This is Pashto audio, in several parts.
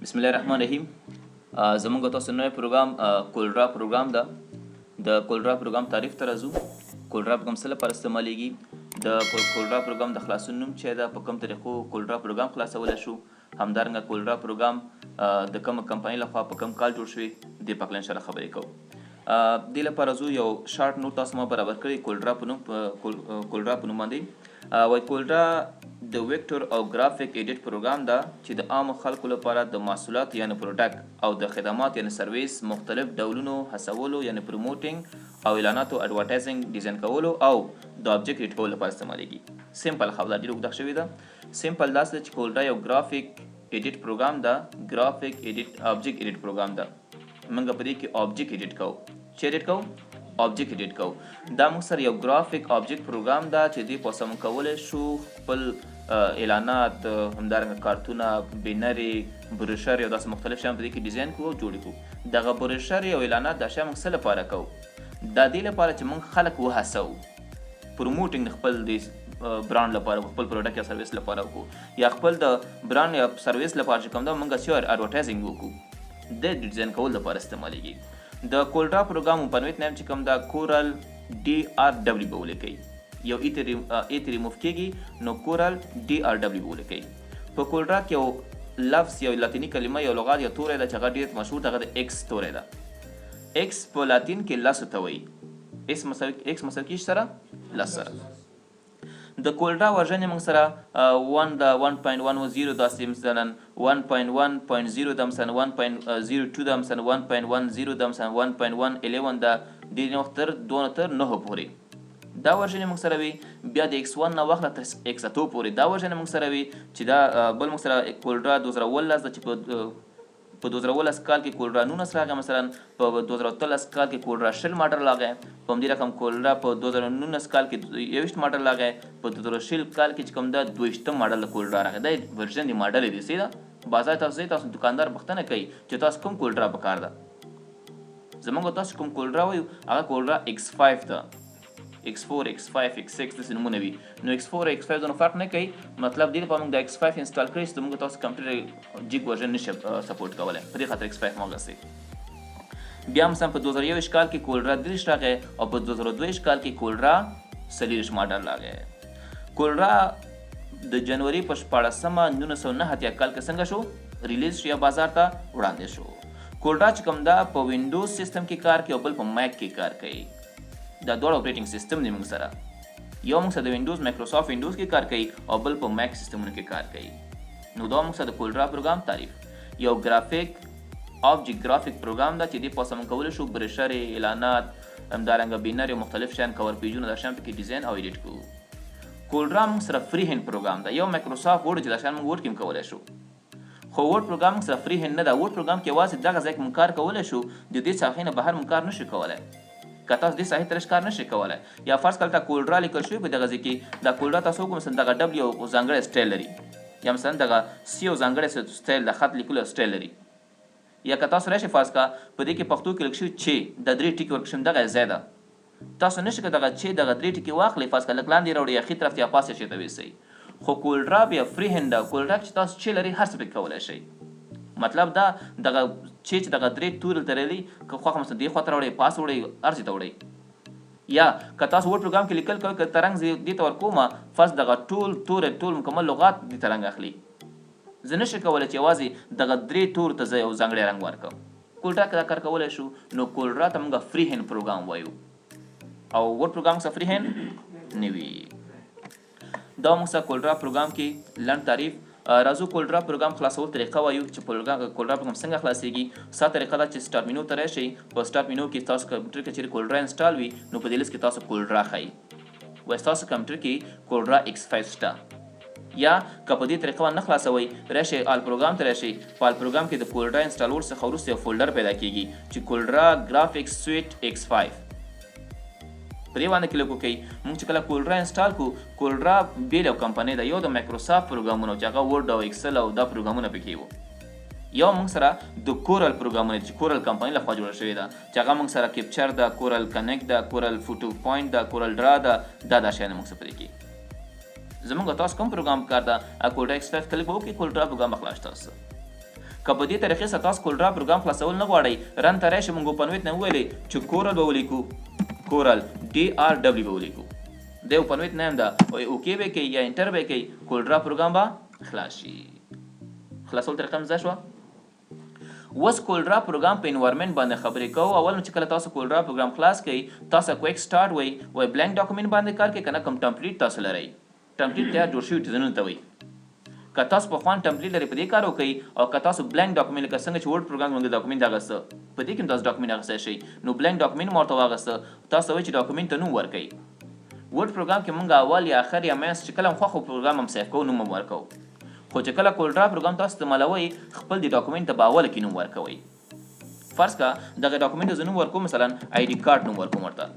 بسم الله الرحمن الرحیم. زمونږ تاسو نوی پروګرام کولډرا پروګرام ده. د کولډرا پروګرام تعریف ته راځو. کولډرا پروګرام څه لپاره استعمالیږي؟ د کولډرا پروګرام د خلاصون نوم چې ده، په کوم طریقو کولډرا پروګرام خلاصولی شو، همدارنګه کولډرا پروګرام د کومه کمپنۍ لخوا په کوم کال جوړ شوی، دې په هکله انشاءالله خبرې کوو. دې لپاره زه یو شارټ نوټ تاسو ما برابر کړی کولډرا په نوم باندې. وایي کولډرا د ویکټور او ګرافیک ایډیټ پروګرام ده چې د عامو خلکو لپاره د محصولات یعنی پروډکټ او د خدمات یعنی سرویس مختلف ډولونو هڅولو یعنی پروموټینګ او اعلاناتو اډورټایزینګ ډیزاین کولو او د آبجیکټ ایډیټ کولو لپاره استعمالیږي. سمپل خبره ډېره اوږده شوې ده. سمپل داسې ده چې کولډرا یو ګرافیک ایډیټ پروګرام ده، ګرافیک ایډیټ آبجیکټ ایډیټ پروګرام ده. موږ په دې کې آبجیکټ ایډیټ کوو. چې ایډیټ کوو؟ آبجیکټ ایډیټ کوو. دا موږ سره یو ګرافیک آبجیکټ پروګرام ده چې دې په واسطه موږ کولی شو خپل اعلانات، همدارنګه کارتونه، بینرې، بروشر او داسې مختلف شیان په دې کې ډیزاین کړو او جوړ کړو. دغه بروشر او اعلانات دا شیان موږ څه لپاره کوو؟ دا دې لپاره چې موږ خلک وهڅوو، پروموټینګ خپل د برانډ لپاره، خپل پروډکټ یا سرویس لپاره وکړو، یا خپل د برانډ یا سرویس لپاره چې کوم ده موږ هسې اډورټایزینګ وکړو. د ډیزاین کولو لپاره استعمالیږي. د کولډرا پروګرام مپنویت نیم چې کوم ده کورل DRW به ولیکئ. یو ای ته ریموف کېږي نو کورل DRW به ولیکئ. په کولډرا کې یو لفظ، یو لاتیني کلمه، یو لغات، یو توری ده چې هغه ډېر مشهور ده، هغه د ایکس توری ده. ایکس په لاتین کې لسو ته وایي. ایکس مساوي کېږي سره لس سره. د کولډرا ورژن یې موږ سره 1.10 داسې مثلا 1.1.0 ده، مثلا 1.02 ده، مثلا 1.10 ده، مثلا 1.111 ده، دې وخت تر 2 پورې دا ورژن یې موږ سره وي. بیا د X1 نه واخله تر X2 پورې دا ورژن یې موږ سره وي چې دا بل موږ سره کولډرا 2019 ده چې په 2019 کال کې کولډرا 19 راغی، مثلا په 2013 کال کې کولډرا 20 ماډل راغی، په همدې رقم کولډرا په 2019 کال کې 21 ماډل راغی، په 2020 کال کې چې کوم ده 22 ماډل کولډرا راغی. دا ورژن دی ماډل دی سیده بازار تاسو دکاندار پوښتنه کوي چې تاسو کوم کولډرا پکار ده. زمونږ تاسو کوم کولډرا وایو هغه کولډرا X5 ده، X4 X5 X6 داسې نومونه وي. نو X4 X5 دونه فرق نه کوي. مطلب دې لپاره موږ د X5 انسټال کړی چې موږ تاسو کمپیوټر جیګ ورژن نشي سپورټ کولی، په دې خاطر X5 موږ غواړو. بیا مثلا په 2021 کال کې کولډرا 30 راغی او په 2022 کال کې کولډرا 40 ماډل راغی. کولډرا د جنوري په 14مه 1989 کال کې څنګه شو ریلیز شو یا بازار ته وړاندې شو. کولډرا چې کوم ده په وینډوز سیستم کې کار کوي او بل په میک کې کار کوي. دا دوه اپریټینګ سیستم دی موږ سره. یو موږ سره د وینډوز مایکروسافټ وینډوز کې کار کوي او بل په میک سیستمونو کې کار کوي. نو دا موږ سره د کولډرا پروګرام تعریف. یو ګرافیک آبجیکټ ګرافیک پروګرام ده چې دې په واسطه موږ کولی شو بروشرې، اعلانات، همدارنګه بینرې، مختلف شیان، کور پیجونه، دا شیان پکې ډیزاین او ایډیټ کوو. کولډرا موږ سره فری هینډ پروګرام ده. یو مایکروسافټ ورډ چې دا شیان موږ ورډ کې هم کولی شو، خو ورډ پروګرام موږ سره فری هینډ نه ده. ورډ پروګرام کې یوازې دغه ځای کې موږ کار کولی شو، د دې ساحې نه بهر موږ کار نشو کولی. که تاسو دې ساحې ته کار نشئ کولی، یا فرض کړه کولډرا لیکل شوی په دغه ځای کې، دا کولډرا تاسو وګورئ مثلا دغه ډبل یو ځانګړی سټایل لري، یا مثلا دغه سی یو ځانګړی سټایل د خط لیکلو سټایل لري. یا که تاسو راشئ فرض کړه په دې کې پښتو کې لیکل شوي چې د 3 ټکي ورکړل شوي دغه ځای ده، تاسو نشئ که دغه چې دغه 3 ټکي واخلئ، فرض کړه لږ لاندې راوړئ یا ښي طرف ته یا پاسې شي ته ویسئ. خو کولډرا بیا فری هینډ ده. کولډرا چې تاسو چې لري هر څه پکې کولی شئ. مطلب دا دغه چې دغه 3 تورې ته لري، که خوښه مثلا دې خوا ته راوړئ، پاس وړئ، هر ځای ته وړئ. یا که تاسو ورډ پروګرام کې لیکل کوئ، که ترنګ دې ته ورکومه فرض دغه ټول مکمل لغات دې ته رنګ اخلي. زه نشم کولی چې یوازې دغه 3 تورو ته زه یو ځانګړی رنګ ورکړم. کولډرا کې دا کار کولی شو. نو کولډرا ته موږ فری هینډ پروګرام وایو او ورډ پروګرام څخه فری هینډ نه وي. دا موږ سره کولډرا پروګرام کې لنډ تعریف. راځو کولډرا پروګرام خلاصول طریقه وایو چې کولډرا پروګرام څنګه خلاصیږي. ستا طریقه ده چې سټارټ مینو ته راشئ. په سټارټ مینو کې تاسو کمپیوټر کې چیرې کولډرا انسټال وي نو په دې لیست کې تاسو کولډرا ښایي. وایي ستاسو کمپیوټر کې کولډرا X5 شته. یا که په دې طریقه باندې نه خلاصوئ، راشئ آل پروګرام ته راشئ. په آل پروګرام کې د کولډرا انسټالول څخه وروسته یو فولډر پیدا کېږي چې کولډرا ګرافیکس سویټ X5 په دې باندې کلیک وکړئ. موږ چې کله کولډرا انسټال کړو، کولډرا بیل یو کمپنۍ ده. یو د مایکروسافټ پروګرامونه چې هغه ورډ او ایکسل او دا پروګرامونه پکې وو. یو موږ سره د کورل پروګرامونه چې کورل کمپنۍ لخوا جوړه شوې ده، چې هغه موږ سره کیپچر ده، کورل کنیکټ ده، کورل فوټو پوینټ ده، کورل ډرا ده، دا شیان موږ سره پرې کې. زمونږ تاسو کوم پروګرام کار ده کولډرا X5 کلیک وکړئ، کولډرا پروګرام خلاص تاسو. که په دې طریقې سره تاسو کولډرا پروګرام خلاصول نه غواړئ رن ته راشئ موږ اوپن ویت نه وویلې چې کورل به ولیکو کورل DRW به ولیکو د اوپن ویت نه هم ده اوکې به کوي یا انټر به کوي کولډرا پروګرام به خلاص شي خلاصول طریقه مې زده شوه اوس کولډرا پروګرام په انوایرمنټ باندې خبرې کوو اول نو چې کله تاسو کولډرا پروګرام خلاص کړئ تاسو کویک سټارټ وایي بلانک ډاکومنټ باندې کار کوي کنه کوم ټمپلیټ تاسو لرئ ټمپلیټ تیار جوړ شوي ډیزاینونه ته وایي که تاسو په خوان ټمپلیټ لري په دې کار وکړئ او که تاسو بلانک ډاکومنټ لکه څنګه چې ورډ پروګرام موږ ډاکومنټ اغسته په دې کې تاسو ډاکومنټ اغسته شئ نو بلانک ډاکومنټ مورته واغسته تاسو وایي چې ډاکومنټ ته نوم ورکړئ ورډ پروګرام کې موږ اول یا اخر یا مینس چې کله هم خوښ پروګرام هم سیف کوو نوم هم ورکوو خو چې کله کولډرا پروګرام تاسو استعمالوئ خپل د ډاکومنټ ته په اوله کې نوم ورکوئ فرض کا دغه ډاکومنټ زه نوم ورکوم مثلا آی ډي کارت نوم ورکوم ورته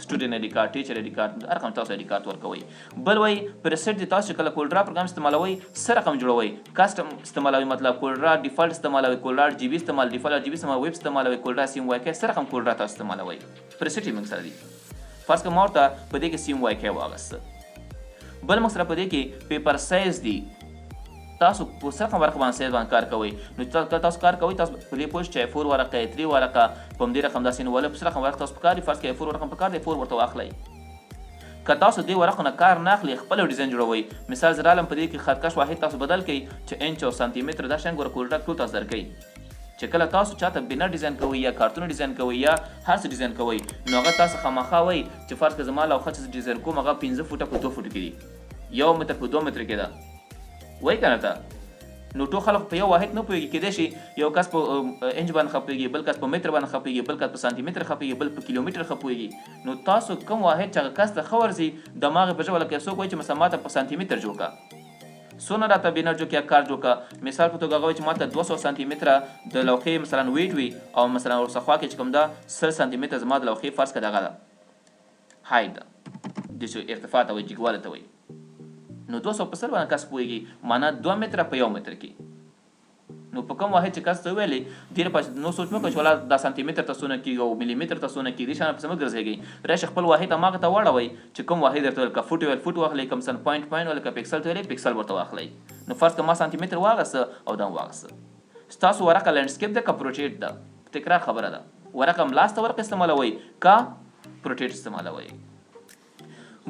سټوډنټ آی ډي کارت ټیچر آی ډي کارت هر کوم تاسو آی ډي کارت ورکوئ بل وایي پرسیټ دي تاسو چې کله کولډرا پروګرام استعمالوئ څه رقم جوړوئ کاسټم استعمالوئ مطلب کولډرا ډیفالټ استعمالوئ کولډرا جی بي استعمال ډیفالټ جی بي استعمال ویب استعمالوئ کولډرا سیم وای کې څه رقم کولډرا تاسو استعمالوئ پرسیټ یې موږ سره دي فرض که ما ورته په دې کې سیم وای کې واغسته بل موږ سره په دې کې پیپر سایز دي تاسو په څه رقم ورقه باندې سایز باندې کار کوئ نو تاسو کار کوئ تاسو په دې پوه چې 4 ورقه 3 ورقه په همدې رقم داسې نو ولا په څه رقم ورقه تاسو په کار دي فرض کې 4 رقم په کار دی 4 ورته واخلئ که تاسو دې ورقو نه کار نه اخلي خپل ډیزاین جوړوئ مثال زه رالم په دې کې خط کش واحد تاسو بدل کړئ چې انچ او سانتي متر دا شان ګوره کولډرا ټول تاسو درکوي چې کله تاسو چاته بینر ډیزاین کوئ یا کارتون ډیزاین کوئ یا هر څه ډیزاین کوئ نو هغه تاسو خامخا وایي چې فرض که زما لوحه چې ډیزاین کوم هغه 15 فوټه په 2 فوټ کې دي 1 متر په 2 متر کې ده وایي کنه ته نو ټول خلک په یو واحد نه پوهېږي کیدای شي یو کس په انچ باندې ښه پوهېږي بل کس په متر باندې ښه پوهېږي بل کس په سانتي متر ښه پوهېږي بل په کیلومتر ښه پوهېږي نو تاسو کوم واحد چې هغه کس ته ښه ورځي دماغ یې په ژبه لکه څوک وایي چې مثلا ماته په سانتي متر جوړ کړه څونه راته بینر جوړ کړه کار جوړ کړه مثال په توګه هغه وایي چې ماته 200 سانتي متره د لوحې مثلا ویټ وي او مثلا ورڅخه خوا کې چې کوم ده 100 سانتي متر زما د لوحې فرض کړه دغه ده هایټ ده د چې ارتفاع ته وایي جګوالی ته وایي نو 200 په 100 باندې کس پوهېږي معنا 2 متره په 1 متر کې نو په کوم واحد چې کس ته ویلې ډېر پاس نو سوچ مه کوئ چې ولا دا سانتي متر ته څونه کېږي او ملي متر ته څونه کېږي دې شان پسې مه ګرځېږئ راشئ خپل واحد هماغه ته واړوئ چې کوم واحد درته ویل که فوټ ویل فوټ واخلئ کوم سن پوینټ ویل که پکسل ته ویلې پکسل ورته واخلئ نو فرض که ما سانتي متر واغسته او دا هم واغسته ستاسو ورقه لینډسکیپ ده که پروټیټ ده تکرار خبره ده ورقه ملاسته ورقه استعمالوئ که پروټیټ استعمالوئ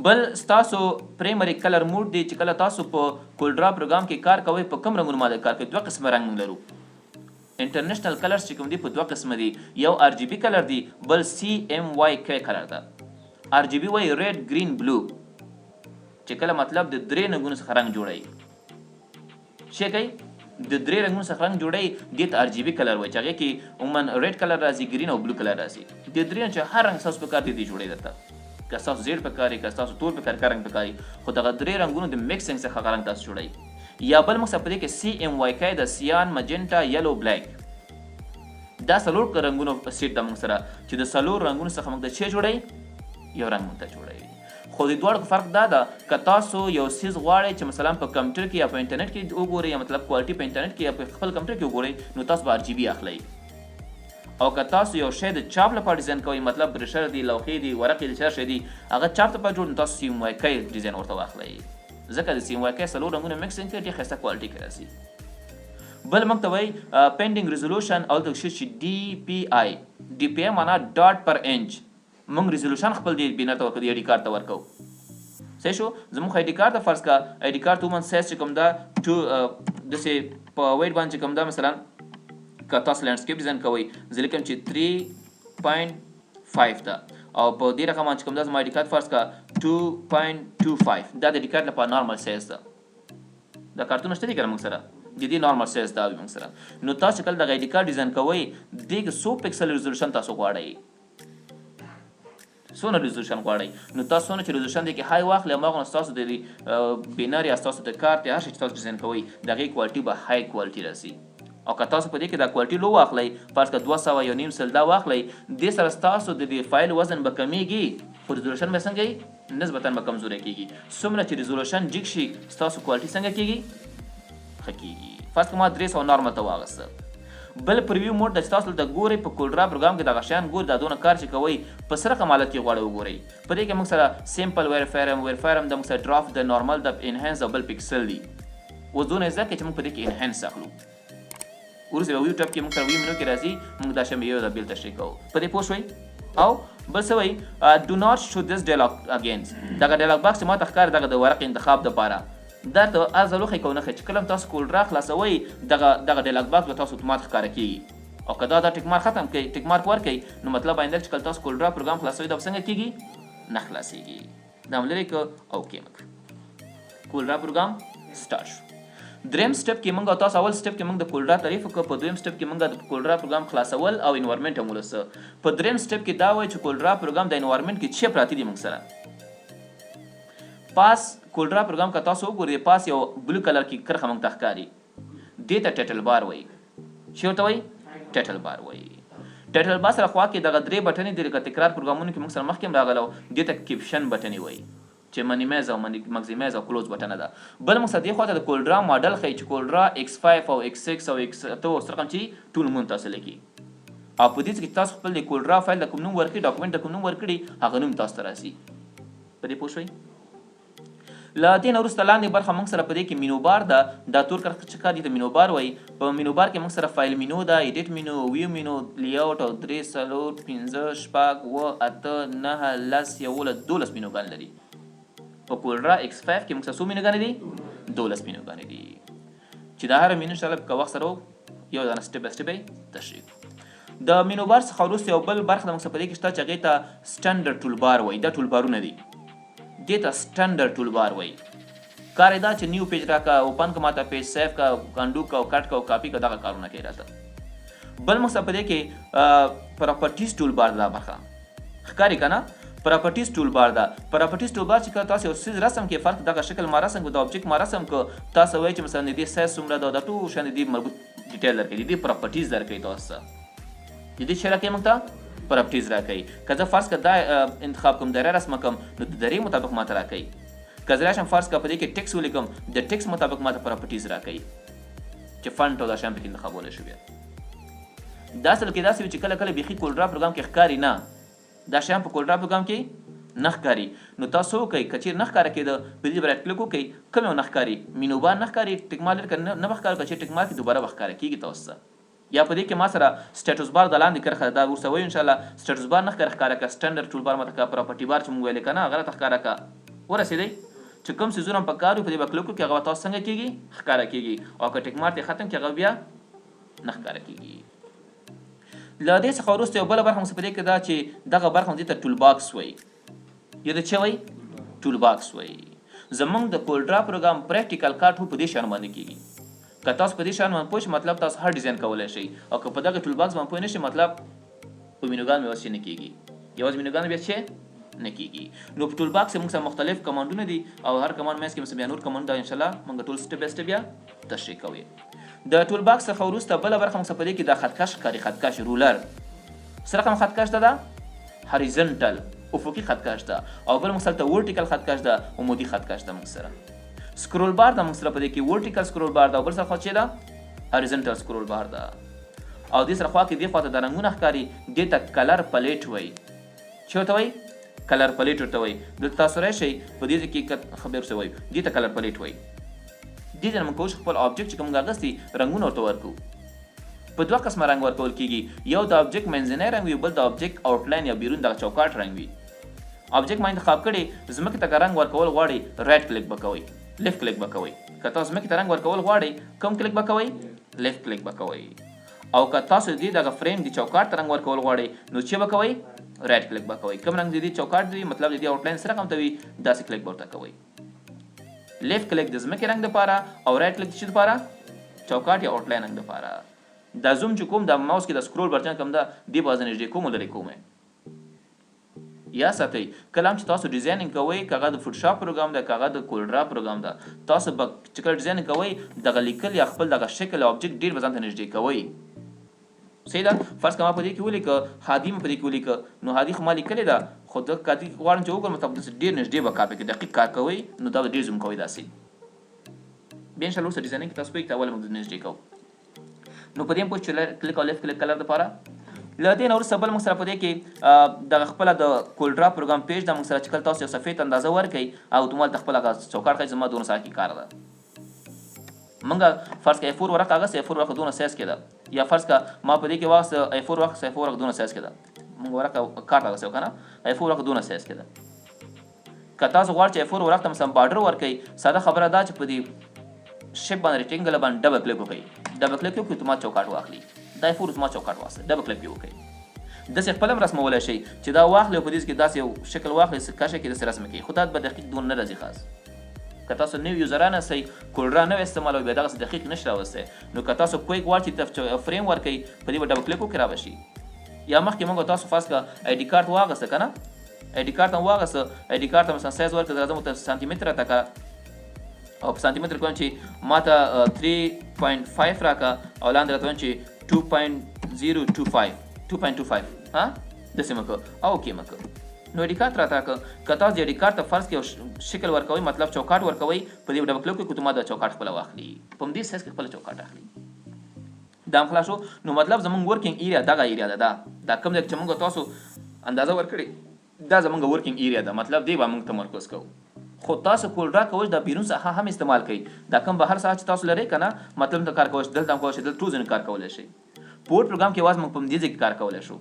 بل ستاسو پرایمري کلر موډ دی چې کله تاسو په کولډرا پروګرام کې کار کوئ په کوم رنګونو باندې کار کوئ 2 قسمه رنګ لرو انټرنیشنل کلرز چې کوم دي په 2 قسمه دي یو RGB کلر دی بل CMYK کلر ده RGB وایي ریډ گرین بلو چې کله مطلب د 3 رنګونو څخه رنګ جوړوي شي کوي د 3 رنګونو څخه رنګ جوړوي دې ته RGB کلر وایي چې هغې کې عموما ریډ کلر راځي ګرین او بلو کلر راځي د 3 چې هر رنګ ستاسو په کار دی جوړوي درته که ستاسو زیړ په کار که ستاسو تور په کار رنګ په کار خو دغه 3 رنګونو د میکسینګ څخه هغه رنګ تاسو جوړوي یا بل مقصد په دې کې CMYK د سیان مجنټا یلو بلیک دا څلور رنګونو سیټ د موږ سره چې د څلور رنګونو څخه موږ د څه جوړوي یو رنګ موږ ته جوړوي خو د دواړو فرق دا ده که تاسو یو څیز غواړئ چې مثلا په کمپیوټر کې یا په انټرنیټ کې وګورئ یا مطلب کوالټي په انټرنیټ کې یا په خپل کمپیوټر کې وګورئ نو تاسو به RGB اخلئ او که تاسو یو شی د چاپ لپاره ډیزاین کوئ مطلب برشر دی لوحې دي ورقې دي هر شی دي هغه چاپ لپاره جوړ نو تاسو CMYK ډیزاین ورته واخلئ ځکه د CMYK څلور رنګونه میکسینګ کوي ډېر ښایسته کوالټي کې راځي بل موږ ته وایي پینډینګ ریزولوشن او ته چې DPI معنا ډاټ پر انچ موږ ریزولوشن خپل دی بینر ته ورکړو ID کارت ته ورکړو صحیح شو زموږ ID کارت ته فرض کا ID کارت عموما سایز چې کوم ده داسې په ویټ باندې چې کوم ده مثلا که تاسو لینډسکیپ ډیزاین کوئ زه لیکم چې 3.5 ده او په دې رقم باندې چې کوم ده زما ID کارت فرض کا 2.25 دا د ID کارت لپاره نارمل سایز ده دا کارتونه شته دي که نه موږ سره د دې نارمل سایز دا وي موږ سره نو تاسو چې کله دغه ID کارت ډیزاین کوئ دې کې 100 پکسل ریزولوشن تاسو غواړئ څونه ریزولوشن غواړئ نو تاسو څونه چې ریزولوشن دی کې های واخلئ هماغونه ستاسو د بینر یا ستاسو د کارت یا هر شی چې تاسو ډیزاین کوئ د هغې کوالټي به های کوالټي راسي او که تاسو په دې کې دا کوالټي لو واخلئ فرض که 200 یو نیم سل دا واخلئ دې سره ستاسو د دې فایل وزن به کمیږي خو ریزولوشن به څنګه وي نسبتا به کمزوری کېږي څومره چې ریزولوشن جګ شي ستاسو کوالټي څنګه کېږي ښه کېږي فرض که ما 300 نارمل ته واغسته بل پریویو موډ د چې تاسو دلته ګورئ په کولډرا پروګرام کې دغه شیان ګورئ دا دونه کار چې کوئ په څه رقم حالت کې غواړئ وګورئ په دې کې موږ سره سیمپل ویرفایر هم د موږ سره ډرافټ د نارمل د انهانس او بل پکسل دي اوس دونه زده کړئ چې موږ په دې کې انهانس اخلو وروسته به ویو ټپ کې موږ سره ویو منو کې راځي موږ دا شی یو د بیل تشریح کوو په دې پوه شوئ او بل څه وایي ډو ناٹ شو دس ډایلاګ اګینز دغه ډایلاګ باکس چې ماته ښکاري دغه د ورق انتخاب دپاره دا ته ارزه لوښی کو نښی چې کله هم تاسو کولډرا خلاصوئ دغه ډایلاګ باکس به تاسو اتومات ښکاره کېږي او که دا ټیک مارک ختم کړئ ټیک مارک ورکړئ نو مطلب آینده چې کله تاسو کولډرا پروګرام خلاصوئ دا به څنګه کېږي نه خلاصېږي دا هم لرې که او کې مک کولډرا پروګرام سټارټ شو دریم سټپ کې موږ تاسو اول سټپ کې موږ د کولډرا تعریف وکړو په دویم سټپ کې موږ د کولډرا پروګرام خلاصول او انوایرمنټ هم ولوسه په دریم سټپ کې دا وایي چې کولډرا پروګرام د انوایرمنټ کې څه پراته دي موږ سره پاس کولډرا پروګرام که تاسو وګورئ پاس یو بلو کلر کې کرښه موږ ته ښکاري دې ته ټایټل بار وایي څه ورته وایي ټایټل بار وایي ټایټل بار سره خوا کې دغه درې بټنې دي لکه تکرار پروګرامونو کې موږ سره مخکې هم راغلی دې ته کیپشن بټنې وایي چې منیمایز او مکزیمایز او کلوز بټنه ده بل موږ سره دې خواته د کولډرا ماډل ښیي چې کولډرا X5 او X6 او X8 او رقم چې ټول نومونه تاسو لیکي او په دې کې تاسو خپل د کولډرا فایل د کوم نوم ورکړي ډاکومنټ د کوم نوم ورکړي هغه نوم تاسو ته راځي په دې پوه شوئ له دې نه وروسته لاندې برخه موږ سره په دې کې مینو بار ده دا تور کرښه چې ښکاري ته مینو بار وایي په مینو بار کې موږ سره فایل مینو ده ایډیټ مینو ویو مینو لیاوټ او 3 4 5 6 7 8 9 10 11 12 مینوګان لري په کولډرا X5 کې موږ سره څو مینوګانې دي 12 مینوګانې دي چې دا هر مینو انشاءالله که وخت سره یو ځانه سټپ بای سټپ تشریح د مینو بار څخه وروسته یو بل برخه د موږ سره په دې کې شته چې هغې ته سټنډرډ ټول بار وایي دا ټول بارونه دي دې ته سټنډرډ ټول بار وایي کار یې دا چې نیو پیج راکړه اوپن که ماته پیج سیف که انډو که او کټ که او کاپي که دغه کارونه کوي راته بل موږ سره په دې کې پراپرټیز ټول بار دا برخه ښکاري که نه پراپرټیز ټول بار ده پراپرټیز ټول بار چې کله تاسو یو څیز رسم کې فرق دغه شکل ما رسم کړو د آبجیکټ ما رسم کړو تاسو وایئ چې مثلا د دې سایز څومره ده دا ټول شیان د دې مربوط ډیټیل درکوي د دې پراپرټیز درکوي تاسو ته د دې څه راکوي موږ ته پراپرټیز راکوي که زه فرض کړه دا انتخاب کوم دایره رسمه کوم نو د دایرې مطابق ماته راکوي که زه راشم فرض کړه په دې کې ټکس ولیکم د ټکس مطابق ماته پراپرټیز راکوي چې فنټ او دا شیان پکې انتخابولی شو بیا دا اصل کې داسې وي چې کله کله بیخي کولډرا پروګرام کې ښکاري نه دا شیان په کولډرا پروګرام کې نه ښکاري نو تاسو وکئ که چیرې نه ښکاره کېده په دې به رایټ کلیک وکئ کوم یو نه ښکاري مینو بار نه ښکاري ټیک مارک لري که نه به ښکاره که چیرې ټیک مارک دوباره به ښکاره کېږي تاسو ته یا په دې کې ما سره سټیټس بار د لاندې کرښه دا ورسره وایو انشاءالله سټیټس بار نه ښکاره کړه سټنډرډ ټول بار ماته کړه پراپرټي بار چې موږ ویلې که نه هغه راته ښکاره کړه ورسېدی چې کوم څیزونه هم پکار وي په دې به کلیک وکړي هغه به تاسو څنګه کېږي ښکاره کېږي او که ټیک مارک یې ختم کړي هغه بیا نه ښکاره کېږي له دې څخه وروسته یو بله برخه موږ په دې کې دا چې دغه برخه دې ته ټول باکس وایي یا د څه وایي ټول باکس وایي زموږ د کولډرا پروګرام پریکټیکل کار ټول په دې شیانو باندې کېږي که تاسو په دې شیانو باندې پوه شئ مطلب تاسو هر ډیزاین کولی شئ او که په دغه ټول باکس باندې پوه نه شئ مطلب په مینوګان بیا نه کېږي یوازې مینوګان بیا څه نه کېږي نو په ټول باکس موږ سره مختلف کمانډونه دي او هر کمانډ منځ کې موږ بیا نور کمانډ دا انشاءالله موږ ټول سټپ بای سټپ بیا تشریح کوو د ټول باکس څخه وروسته بله برخه موږ په دې کې د خطکش ښکاري خطکش رولر څه رقم خطکش ده هاریزنټل افقي خطکش ده او بل موږ سره ورټیکل خطکش ده عمودي خطکش ده موږ سره سکرول بار ده موږ سره په دې کې ورټیکل سکرول بار ده او بل سره خوا چې ده هاریزنټل سکرول بار ده او دې سره خوا کې دې خواته د رنګونه ښکاري دې ته کلر پلیټ وایي څه ورته وایي کلر پلیټ ورته وایي دلته تاسو راشئ په دې کې خبر څه وایي دې ته کلر پلیټ وایي دې ته موږ کولی خپل آبجیکټ چې کوم اخیستي رنګونه ورته ورکړو په دوه قسمه رنګ ورکول کېږي یو د آبجیکټ منځنی رنګ وي بل د آبجیکټ آوټلاین یا بیرون دغه چوکاټ رنګ وي آبجیکټ ما انتخاب کړي ځمکې ته که رنګ ورکول غواړئ رایټ کلیک به کوئ لیفت کلیک به کوئ که تاسو ځمکې ته رنګ ورکول غواړئ کوم کلیک به کوئ لیفت کلیک به کوئ او که تاسو دې دغه فریم د چوکاټ ته رنګ ورکول غواړئ نو چې به کوئ رایټ کلیک به کوئ کوم رنګ د دې چوکاټ دی مطلب د دې آوټلاین څه رقم ته وي داسې کلیک به ورته کوئ لیفت کلیک د ځمکې رنګ دپاره او رایټ کلیک د څه دپاره چوکاټ یا آوټلاین رنګ دپاره دا زوم چې کوم د ماوس کې د سکرول بټن کوم ده دې به زه نږدې کوم او لرې کوم یا ساتئ کله هم چې تاسو ډیزاینینګ کوئ که هغه د فوټوشاپ پروګرام ده که هغه د کولډرا پروګرام ده تاسو به چې کله ډیزاینینګ کوئ دغه لیکل یا خپل دغه شکل آبجیکټ ډېر به ځان ته نږدې کوئ صحیح ده فرض که ما په دې کې ولیکه هادي مې په دې کې ولیکه نو هادي خو ما لیکلې ده خو د هادي غواړم چې وګورم مطلب داسې ډېر نږدې به کار پکې دقیق کار کوئ نو دا به ډېر زوم کوئ داسې بیا انشاءالله وروسته ډیزاینینګ کې تاسو پوهېږئ چې اول موږ نږدې کوو نو په دې هم پوه چې کلیک او لیفت کلیک کلر دپاره له دې نه وروسته بل موږ سره په دې کې دغه خپله د کولډرا پروګرام پیج ده موږ سره چې کله تاسو یو صفحې ته اندازه ورکئ او اتومات د خپل هغه چوکاټ ښایي زما 2 ساعت کې کار ده منګه فرض کړه A4 ورقه هغه A4 ورقه دونه سایز کې ده یا فرض کړه ما په دې کې واغسته A4 ورقه دونه سایز کې ده موږ ورقه کارت راغسته کنه A4 ورقه دونه سایز کې ده که تاسو غواړئ چې A4 ورقه مثلا بارډر ورکړئ ساده خبره دا چې په دې شیپ باندې ریکټینګل باندې ډبل کلیک وکړئ ډبل کلیک وکړئ ته ما چوکاټ واخلي دا A4 ته ما چوکاټ واسه ډبل کلیک وکړئ داسې خپل هم رسمولی شئ چې دا واخلئ او په دې کې داسې یو شکل واخلئ کاشه کې داسې رسم کړئ خو دا به دقیق دونه نه راځي خاص که تاسو نوي یوزران یاستئ کوډرا نوی استعمالوئ بیا دغسې دقیق نشي راوستی نو که تاسو کویک غواړئ چې فریم ورکئ په دې به ډبل کلیک وکړئ رابشي یا مخکې موږ تاسو فرض کړه آی ډي کارت واغسته که نه آی ډي کارت هم واغسته آی ډي کارت مثلا سایز ورکړه راځه مو ته سانتي متر راته کړه او په سانتي متر کوم چې ما ته 3.5 راکړه او لاندې راته وایم چې 2.25 ها داسې مه کوه او اوکې مه کوه نو آی ډي کارت راته راکړه که تاسو د آی ډي کارت ته فرض کړئ شکل ورکوئ مطلب چوکاټ ورکوئ په دې ډبل کلیک وکړئ ته ما دا چوکاټ خپله واخلي په همدې سایز کې خپله چوکاټ اخلي دا هم خلاص شو نو مطلب زموږ ورکینګ ایریا دغه ایریا ده دا کوم ځای چې موږ تاسو اندازه ورکړې دا زموږ ورکینګ ایریا ده مطلب دی به موږ تمرکز کوو خو تاسو کوډرا کوئ دا بیرون څخه هم استعمال کوئ دا کوم بهر ساعت چې تاسو لرئ که نه مطلب ته کار کوئ دلته هم کولی شئ دلته ټول ځایونه کار کولی شئ پورټ پروګرام کې یوازې موږ په همدې ځای کې کار کولی شو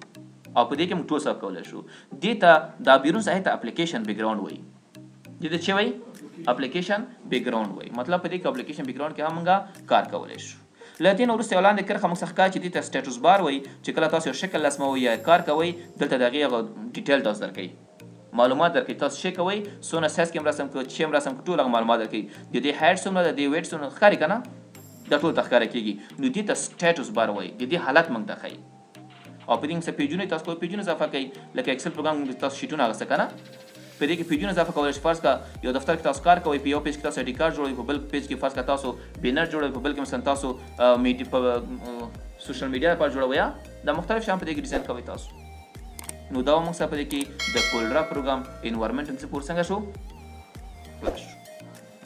او په دې کې موږ ټول څه کولی شو دې ته دا بیرون ساحې ته اپلیکیشن بیکګراوند وایي دې ته څه وایي اپلیکیشن بیکګراوند وایي مطلب په دې کې اپلیکیشن بیکګراوند کې هم موږ کار کولی شو له دې نه وروسته یو لاندې کرښه موږ څخه ښکاري چې دې ته سټیټس بار وایي چې کله تاسو یو شکل رسموئ یا کار کوئ دلته د هغې هغه ډیټیل تاسو درکوي معلومات درکوي تاسو څه کوئ څونه سایز کې هم رسم کړو چې هم رسم کړو ټول هغه معلومات درکوي د دې هایټ څومره ده د دې ویټ څومره ښکاري که نه دا ټول ته ښکاره کېږي نو دې ته سټیټس بار وایي د دې حالت موږ ته ښایي او په دې کې څه پیجونه تاسو کوئ پیجونه اضافه کوئ لکه ایکسل پروګرام کې تاسو شیټونه اخیسته که نه په دې کې پیجونه اضافه کولی شئ فرض کړه یو دفتر کې تاسو کار کوئ په یو پیج کې تاسو آی ډي کارت جوړوئ په بل پیج کې فرض کړه تاسو بینر جوړوئ په بل کې مثلا تاسو په سوشل میډیا لپاره جوړوئ یا دا مختلف شیان په دې کې ډیزاین کوئ تاسو نو دا موږ سره په دې کې د کوډرا پروګرام انوایرمنټ څخه څنګه شو